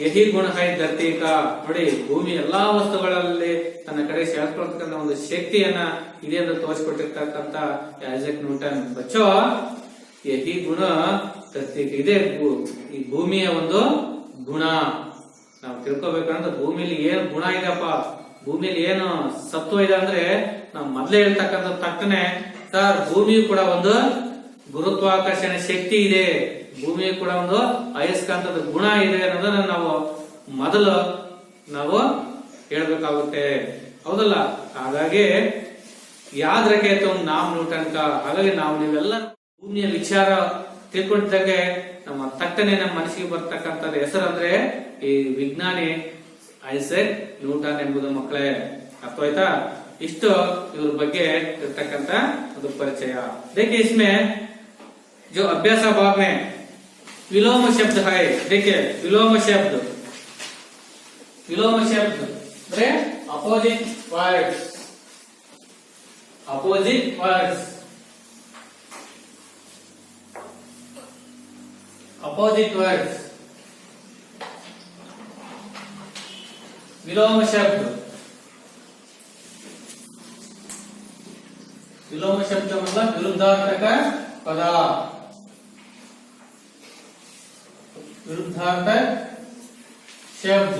यही गुण है धरती का. ನೋಡಿ, ಭೂಮಿ ಎಲ್ಲಾ ವಸ್ತುಗಳಲ್ಲಿ ತನ್ನ ಕಡೆ ಸೆಳೆದುಕೊಳ್ಳತಕ್ಕಂಥ ಒಂದು ಶಕ್ತಿಯನ್ನ ಇದೆ ಎಂದು ತೋರಿಸಿಕೊಟ್ಟಿರ್ತಕ್ಕಂಥ ಐಸಕ್ ನ್ಯೂಟನ್. ಬಚ್ಚೋ ಯಹಿ ಗುಣ ಧರತಿ, ಇದೆ ಈ ಭೂಮಿಯ ಒಂದು ಗುಣ. ನಾವು ತಿಳ್ಕೊಬೇಕಂದ್ರೆ ಭೂಮಿಯಲ್ಲಿ ಏನು ಗುಣ ಇದೆಯಪ್ಪ, ಭೂಮಿಯಲ್ಲಿ ಏನು ಸತ್ವ ಇದೆ ಅಂದ್ರೆ ನಾವು ಮೊದಲೇ ಹೇಳ್ತಕ್ಕಂಥ ತಕ್ಕನೆ ಸರ್, ಭೂಮಿಯು ಕೂಡ ಒಂದು ಗುರುತ್ವಾಕರ್ಷಣೆ ಶಕ್ತಿ ಇದೆ, ಭೂಮಿಯು ಕೂಡ ಒಂದು ಅಯಸ್ಕಾಂತದ ಗುಣ ಇದೆ ಅನ್ನೋದನ್ನ ನಾವು ಹೇಳ್ಬೇಕಾಗುತ್ತೆ, ಹೌದಲ್ಲ? ಹಾಗಾಗಿ ಯಾದ್ ರಖೆ ತುಮ್ ನಾಮ್ ನ್ಯೂಟನ್ ಕಾ. ಹಾಗಾಗಿ ನೀವೆಲ್ಲ ಭೂಮಿಯ ವಿಚಾರ ತಿಳ್ಕೊಂಡಿದ್ದಾಗೆ ನಮ್ಮ ತಟ್ಟನೆ ನಮ್ಮ ಮನಸ್ಸಿಗೆ ಬರ್ತಕ್ಕಂಥದ್ದು ಹೆಸರು ಅಂದ್ರೆ ಈ ವಿಜ್ಞಾನಿ ಐಸಕ್ ನ್ಯೂಟನ್ ಎಂಬುದು. ಮಕ್ಕಳೇ, ಅರ್ಥ ಆಯ್ತಾ? ಇಷ್ಟು ಇವ್ರ ಬಗ್ಗೆ ಇರ್ತಕ್ಕಂಥ ಒಂದು ಪರಿಚಯ. देखिए इसमें जो अभ्यास भाग में विलोम शब्द है, देखिए विलोम शब्द ಅಂದ್ರೆ अपोजिट वर्ड्स. विलोम शब्द मतलब विरुद्धार्थक पद. विरुद्धार्थक शब्द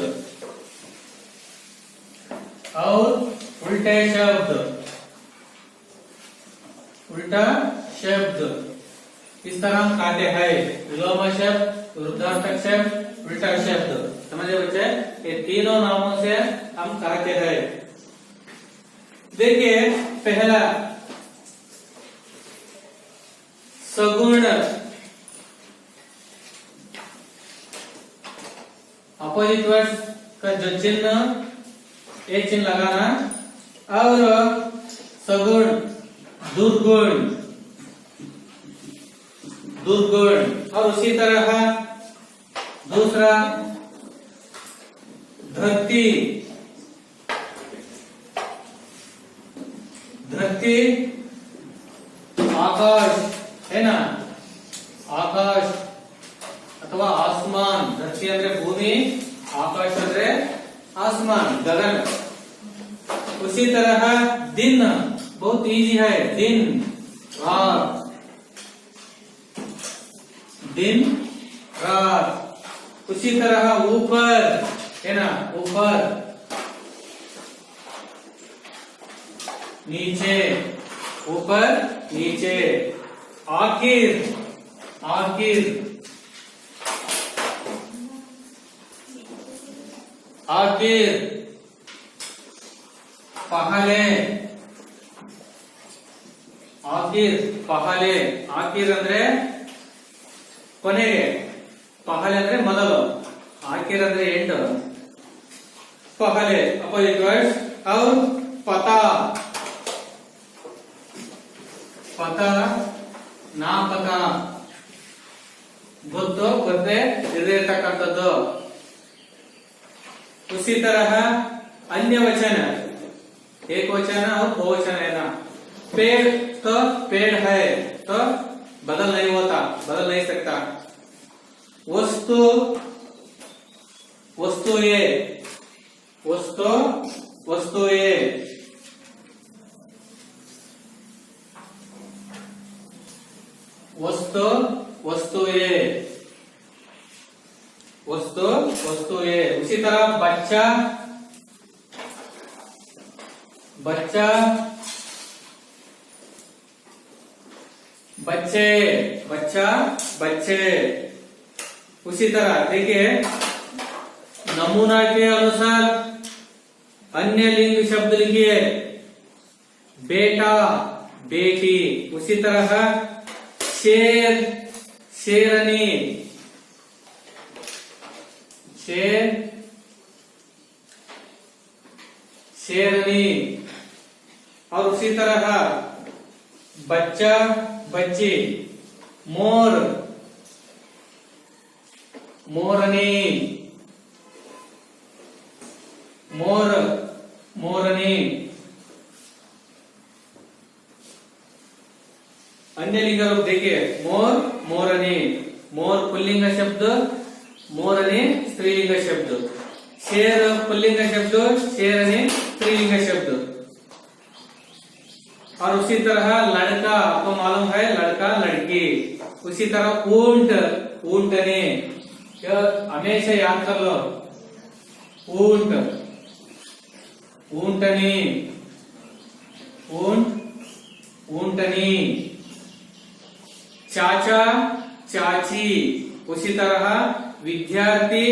और उल्टा शब्द इस तरह हम कहते हैं. विलोम शब्द, विरुद्धार्थक शब्द, उल्टा शब्द. समझे बच्चे? ये तीनों नामों से हम कहते हैं. देखिए पहला सगुण. अपोजिट वर्ड्स का जो चिन्ह, एक चिन्ह लगाना, और सगुण दुर्गुण. और उसी तरह दूसरा धरती आकाश है ना, आकाश अथवा आसमान गगन। उसी तरह दिन बहुत इजी है, दिन रात, दिन रात। उसी तरह ऊपर है ना, ऊपर नीचे, ऊपर नीचे। आखिर, आखिर, आखिर, पहले, आखिर पहले। आखिर ಅಂದ್ರೆ ಕೊನೆಗೆ, ಪಹಲೆ ಅಂದ್ರೆ ಮೊದಲು, ಆಖಿರ್ ಅಂದ್ರೆ ಎಂಡ್, ಪಹಲೆ ಅಪೋಸಿಟ್ ವರ್ಡ್ಸ್। और पता, पता ना पता, ಗೊತ್ತು ಗೊತ್ತೇ ಇರತಕ್ಕಂಥದ್ದು। उसी तरह अन्य वचन, एक वचन और बहुवचन है ना। पेड़ तो पेड़ है तो बदल नहीं होता, बदल नहीं सकता। वस्तु, वस्तुएं, वस्तु वस्तुएं। वस्तु वस्तुएं, वस्तु वस्तुएं। उसी तरह बच्चा, बच्चा, बच्चे, बच्चा बच्चे। उसी तरह देखिए नमूना के अनुसार अन्य लिंग शब्द लिखिए, बेटा बेटी। उसी तरह शेर शेरनी, शेर शेरनी। और उसी तरह बच्चा बच्ची, मोर मोरनी, मोर मोरनी। अन्य लिंग रूप देखिए, मोर मोरनी, मोर पुल्लिंग शब्द, मोरनी स्त्रीलिंग शब्द। शेर पुल्लिंग शब्द, शेरनी स्त्रीलिंग शब्द। और उसी तरह लड़का, आपको मालूम है लड़का लड़की। उसी तरह ऊंट ऊंटनी, हमेशा याद कर लो, ऊंट ऊंटनी, ऊंट ऊंटनी। चाचा चाची। उसी तरह विद्यार्थी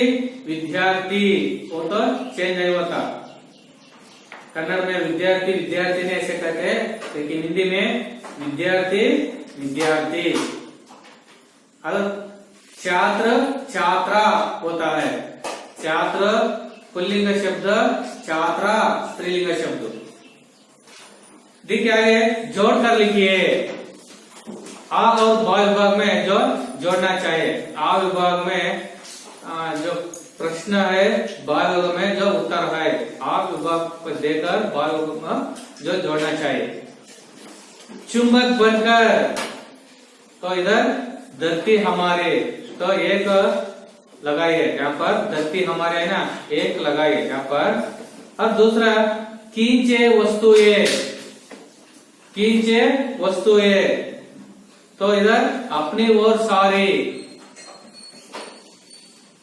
विद्यार्थी, वो तो चेंज नहीं होता। कन्नड़ में विद्यार्थी विद्यार्थी ने ऐसे कहते हैं, लेकिन हिंदी में विद्यार्थी विद्यार्थी। और छात्र छात्रा होता है, छात्र पुल्लिंग शब्द, छात्रा स्त्रीलिंग शब्द। देखिए आगे जोड़ कर लिखिए। आ और ब विभाग में जो जोड़ना चाहिए, आ विभाग में जो प्रश्न है, ब विभाग में जो उत्तर है, आ विभाग पर देकर ब विभाग में जो जोड़ना चाहिए। चुंबक बनकर, तो इधर धरती हमारे, तो एक लगाइए यहाँ पर, धरती हमारे है ना, एक लगाइए यहाँ पर। और दूसरा खींचे वस्तुएं, खींचे वस्तुएं, तो इधर अपनी ओर सारे।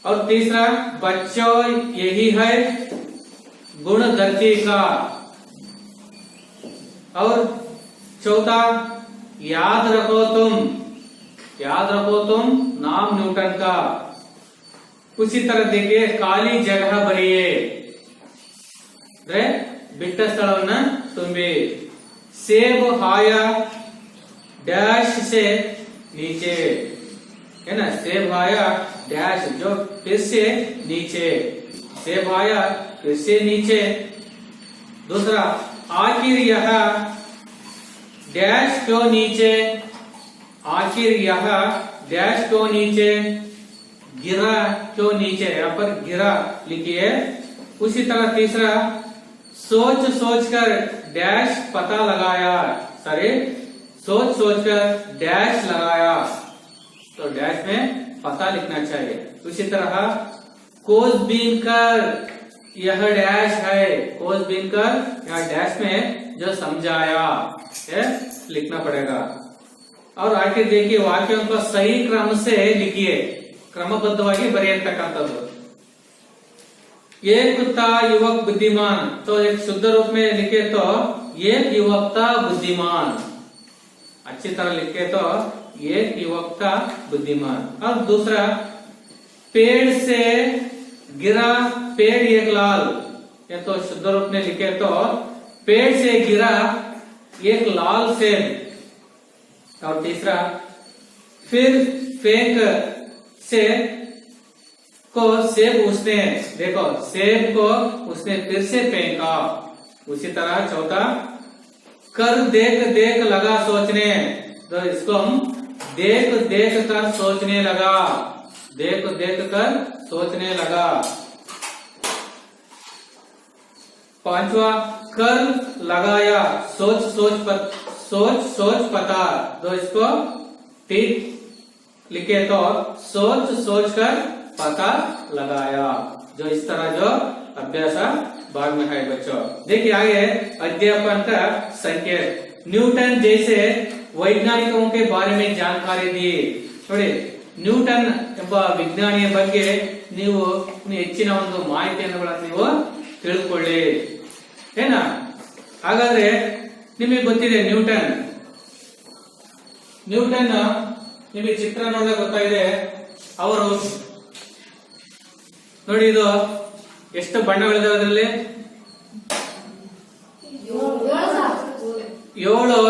और तीसरा बच्चों यही है गुण धरती का। और चौथा याद रखो तुम, याद रखो तुम नाम न्यूटन का। उसी तरह देखिए खाली जगह बरिए, बिट्ಟ ಸ್ಥಳವನ್ನ ತುಂಬಿ। सेब आया डैश से नीचे, है ना, सेब आया डैश, जो फिर से नीचे, सेब आया फिर से नीचे। दूसरा आखिर यह डैश क्यों नीचे, आखिर यह डैश क्यों नीचे, गिरा क्यों नीचे, यहाँ पर गिरा लिखिए। उसी तरह तीसरा सोच सोचकर डैश पता लगाया, सॉरी सोच सोचकर डैश लगाया, तो डैश में पता लिखना चाहिए। उसी तरह खोजबीन कर यह डैश है, खोजबीन कर यहाँ डैश में जो समझाया है लिखना पड़ेगा। और आगे देखिए वाक्यों को सही क्रम से लिखिए, क्रमबद्धವಾಗಿ ಬರೆಯತಕ್ಕಂಥದ್ದು। एक था युवक बुद्धिमान, तो एक शुद्ध रूप में लिखे तो एक युवक था बुद्धिमान, अच्छी तरह लिखे तो एक युवक था बुद्धिमान। और दूसरा पेड़ से गिरा पेड़ एक लाल, ये तो शुद्ध रूप में लिखे तो पेड़ से गिरा एक लाल सेब। और तीसरा फिर फेंक से को सेब उसने, देखो सेब को उसने फिर से फेंका। उसी तरह चौथा कर देख देख लगा सोचने, तो इसको हम देख देख कर सोचने लगा, देख देख कर सोचने लगा। पांचवा कर लगाया सोच सोच पता, तो इसको ठीक लिखे तो सोच सोच कर पता लगाया। जो इस तरह जो अभ्यास भाग में है बच्चों। देखिए आगे अध्यापन का संकेत, न्यूटन जैसे वैज्ञानिकों के बारे में जानकारी दी। ನೋಡಿ ನ್ಯೂಟನ್ ಎಂಬ ವಿಜ್ಞಾನಿಯ ಬಗ್ಗೆ ನೀವು ಹೆಚ್ಚಿನ ಒಂದು ಮಾಹಿತಿಯನ್ನು ನೀವು ತಿಳ್ಕೊಳ್ಳಿ ಏನಾ। ಹಾಗಾದ್ರೆ ನಿಮಗೆ ಗೊತ್ತಿದೆ ನ್ಯೂಟನ್ ನಿಮಗೆ ಚಿತ್ರ ನೋಡಿದ್ರೆ ಗೊತ್ತಾಗಿದೆ। ಅವರು ನೋಡಿ ಇದು ಎಷ್ಟು ಬಣ್ಣಗಳಿದಾವೆ ಅದರಲ್ಲಿ, 7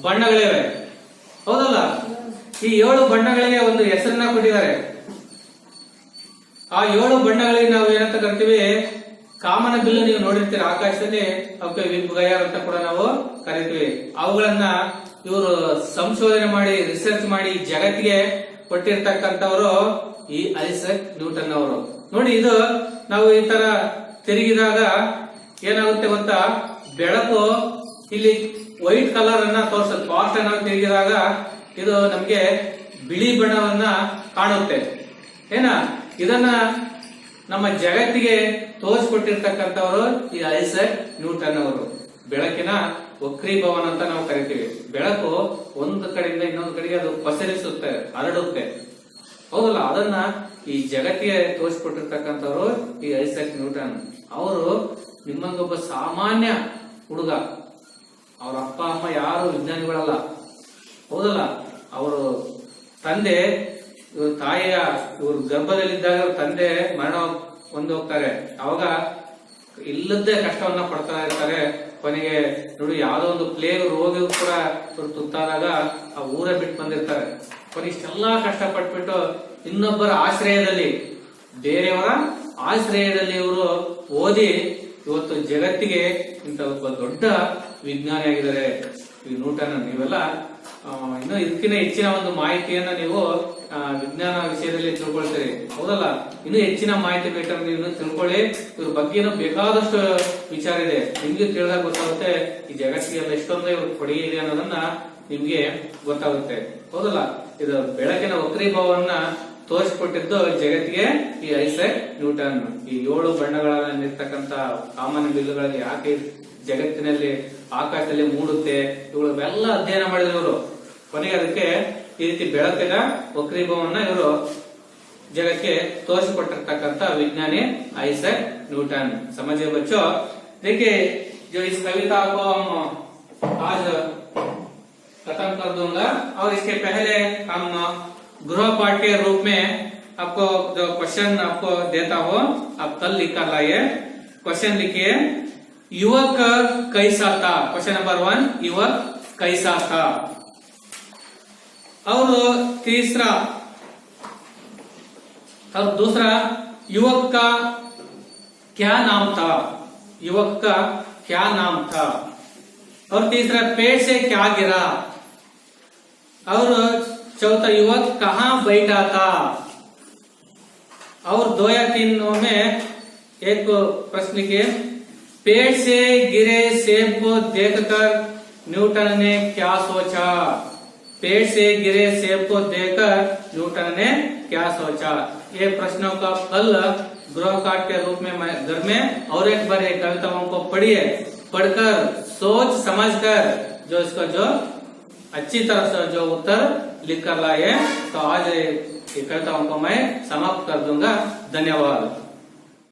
ಬಣ್ಣಗಳಿವೆ ಹೌದಲ್ಲ। ಈ 7 ಬಣ್ಣಗಳಿಗೆ ಒಂದು ಹೆಸರನ್ನ ಕೊಟ್ಟಿದ್ದಾರೆ। ಆ 7 ಬಣ್ಣಗಳಿಗೆ ನಾವು ಏನಂತ ಕರಿತೀವಿ, ಕಾಮನ ಬಿಲ್ಲು ನೀವು ನೋಡಿರ್ತೀರ ಆಕಾಶದಲ್ಲಿ, ಅವಕ್ಕೆ ವಿಬ್ ಗಯಾರ್ ಅಂತ ಕೂಡ ನಾವು ಕರಿತೀವಿ। ಅವುಗಳನ್ನ ಇವರು ಸಂಶೋಧನೆ ಮಾಡಿ ರಿಸರ್ಚ್ ಮಾಡಿ ಜಗತ್ತಿಗೆ ಕೊಟ್ಟಿರ್ತಕ್ಕಂಥವರು ಈ ಐಸಕ್ ನ್ಯೂಟನ್ ಅವರು। ನೋಡಿ ಇದು ನಾವು ಈ ತರ ತಿರುಗಿದಾಗ ಏನಾಗುತ್ತೆ ಗೊತ್ತಾ, ಬೆಳಕು ಇಲ್ಲಿ ವೈಟ್ ಕಲರ್ ಅನ್ನ ತೋರಿಸುತ್ತೆ, ಪಾಸ್ಟ್ ಅನ್ನ ತಿರುಗಿದಾಗ ಇದು ನಮ್ಗೆ ಬಿಳಿ ಬಣ್ಣವನ್ನ ಕಾಣುತ್ತೆ ಏನ। ಇದನ್ನ ನಮ್ಮ ಜಗತ್ತಿಗೆ ತೋರಿಸ್ಕೊಟ್ಟಿರ್ತಕ್ಕಂಥವರು ಈ ಐಸಕ್ ನ್ಯೂಟನ್ ಅವರು। ಬೆಳಕಿನ ವಕ್ರೀಭವನ ಅಂತ ನಾವು ಕರಿತೀವಿ। ಬೆಳಕು ಒಂದು ಕಡೆಯಿಂದ ಇನ್ನೊಂದು ಕಡೆಗೆ ಅದು ಪಸರಿಸುತ್ತೆ, ಹರಡುತ್ತೆ ಹೌದಲ್ಲ, ಅದನ್ನ ಈ ಜಗತ್ತಿಗೆ ತೋರಿಸ್ಕೊಟ್ಟಿರ್ತಕ್ಕಂಥವ್ರು ಈ ಐಸಕ್ ನ್ಯೂಟನ್ ಅವರು। ನಿಮ್ಮಂಗೊಬ್ಬ ಸಾಮಾನ್ಯ ಹುಡುಗ, ಅವ್ರ ಅಪ್ಪ ಅಮ್ಮ ಯಾರು ವಿಜ್ಞಾನಿಗಳಲ್ಲ ಹೌದಲ್ಲ, ಅವರು ತಂದೆ ಇವ್ರ ತಾಯಿಯ ಇವ್ರ ಗರ್ಭದಲ್ಲಿದ್ದಾಗ ತಂದೆ ಮರಣ ಹೊಂದೋಗ್ತಾರೆ, ಅವಾಗ ಇಲ್ಲದ್ದೇ ಕಷ್ಟವನ್ನ ಪಡ್ತಾ ಇರ್ತಾರೆ। ಕೊನೆಗೆ ನೋಡಿ ಯಾವ್ದೋ ಒಂದು ಪ್ಲೇಗ್ ರೋಗಿಗೂ ಕೂಡ ಇವ್ರು ತುತ್ತಾದಾಗ ಆ ಊರೇ ಬಿಟ್ಟು ಬಂದಿರ್ತಾರೆ। ಕೊನೆಗೆ ಇಷ್ಟೆಲ್ಲಾ ಕಷ್ಟಪಟ್ಬಿಟ್ಟು ಇನ್ನೊಬ್ಬರ ಆಶ್ರಯದಲ್ಲಿ, ಬೇರೆಯವರ ಆಶ್ರಯದಲ್ಲಿ ಇವರು ಓದಿ ಇವತ್ತು ಜಗತ್ತಿಗೆ ಇಂತ ಒಬ್ಬ ದೊಡ್ಡ ವಿಜ್ಞಾನಿಯಾಗಿದ್ದಾರೆ ಈ ನ್ಯೂಟನ್। ನೀವೆಲ್ಲ ಇನ್ನು ಇದಕ್ಕಿಂತ ಹೆಚ್ಚಿನ ಒಂದು ಮಾಹಿತಿಯನ್ನ ನೀವು ವಿಜ್ಞಾನ ವಿಷಯದಲ್ಲಿ ತಿಳ್ಕೊಳ್ತೀರಿ ಹೌದಲ್ಲ। ಇನ್ನು ಹೆಚ್ಚಿನ ಮಾಹಿತಿ ಬೇಕಾದ್ರೆ ನೀವು ತಿಳ್ಕೊಳ್ಳಿ, ಇವ್ರ ಬಗ್ಗೆ ಬೇಕಾದಷ್ಟು ವಿಚಾರ ಇದೆ, ನಿಮ್ಗೆ ತಿಳಿದಾಗ ಗೊತ್ತಾಗುತ್ತೆ ಈ ಜಗತ್ತಿಗೆ ಎಷ್ಟೊಂದು ಇವ್ರ ಕೊಡುಗೆ ಇದೆ ಅನ್ನೋದನ್ನ ನಿಮ್ಗೆ ಗೊತ್ತಾಗುತ್ತೆ ಹೌದಲ್ಲ। ಇದು ಬೆಳಕಿನ ವಕ್ರೀಭವನ್ನ ತೋರಿಸಿಕೊಟ್ಟಿದ್ದು ಜಗತ್ತಿಗೆ ಈ ಐಸಕ್ ನ್ಯೂಟನ್। ಈ 7 ಬಣ್ಣಗಳಿರ್ತಕ್ಕಂಥ ಕಾಮನ ಬಿಲ್ಲುಗಳಲ್ಲಿ ಯಾಕೆ ಜಗತ್ತಿನಲ್ಲಿ ಆಕಾಶದಲ್ಲಿ ಮೂಡುತ್ತೆ ಇವುಗಳೆಲ್ಲ ಅಧ್ಯಯನ ಮಾಡಿದ್ರು ಇವರು। ಕೊನೆಗೆ ಅದಕ್ಕೆ ಈ ರೀತಿ ಬೆಳಕಿನ ವಕ್ರೀಭವನ್ನ ಇವರು जगत के तोरिसिಕೊಟ್ಟಿರತಕ್ಕಂತ विज्ञानी आइजैक न्यूटन। समझिए बच्चों, देखिए जो इस कविता को हम आज खत्म कर दूंगा और इसके पहले हम गृह पाठ के रूप में आपको जो क्वेश्चन आपको देता हूँ आप कल लिख कर लाइए। क्वेश्चन लिखिए, युवक कैसा था। क्वेश्चन नंबर 1, युवक कैसा था। और तीसरा और दूसरा, युवक का क्या नाम था। युवक का क्या नाम था। और तीसरा, पेड़ से क्या गिरा। और चौथा, युवक कहाँ बैठा था। और 2 या 3 में एक प्रश्न लिखिए, पेड़ से गिरे सेब को देखकर न्यूटन ने क्या सोचा। पेड़ से गिरे सेब को देखकर न्यूटन ने क्या सोचा। ये प्रश्नों का हल गृह पाठ के रूप में मैं घर में और एक बार एक कविताओं को पढ़िए, पढ़कर सोच समझकर जो इसका जो अच्छी तरह से जो उत्तर लिख कर लाए। तो आज ये कविताओं को मैं समाप्त कर दूंगा। धन्यवाद।